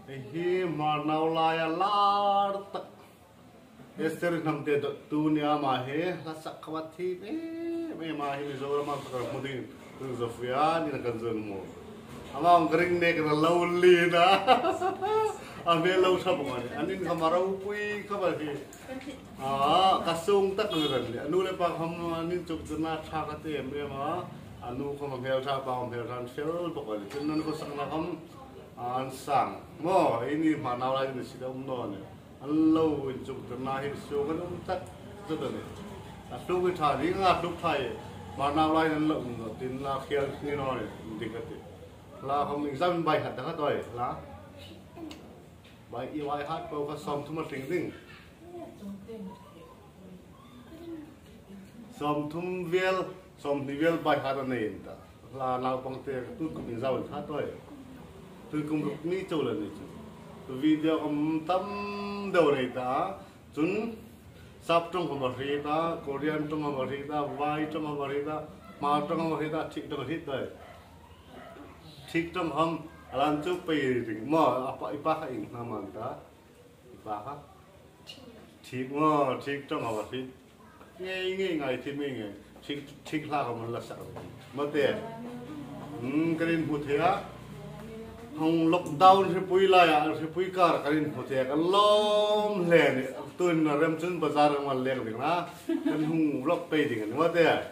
hi mà nào lại là tắc Esther nằm tê tu nia mà he là sắc khát thi mẹ mà he rồi mà phải một đi từ giờ phía đi là cần dần mồ ama ông kering nek là lâu li na anh ấy lâu sao bọn anh ấy không mà đâu quý không phải thì kasung tất người rồi anh nuôi bao không anh ấy chụp cho na cha cái tiền em mà anh nuôi không mà theo cha bao theo cha xéo bọn cho nên có sang là không anh sang mò ini mà nào lại thì sẽ ông nói này anh lâu chụp cho na hết số cái ông tất rất là này số cái thà đi ngã lúc thầy mà nào lại anh lợn tin là kia như nói này thì cái là không mình ra bài hạt đó thôi là bài yêu ai hát bao cái song thu mà tiếng tiếng song thum vial song thì vial bài hát này là nào bằng tiền tôi cũng mình ra bài hát thôi tôi cũng được ní châu lần này video ông tâm đầu này ta chúng sắp trong hôm nay ta Korean trong hôm nay ta vai trong hôm nay ta mà trong hôm nay ta thích trong hôm nay ta thích trong hôm làm chút bì thì mà apa ipa hay nama ta ipa ha thích mà thích trong hôm nay nghe ngày thì mình thích là không là sao mà thế cái này một thế á hong lockdown thì pui lại thì pui cả cái này một thế cái lom lên tôi là làm chân bazar mà lên được na cái hong lock pay thì cái mà thế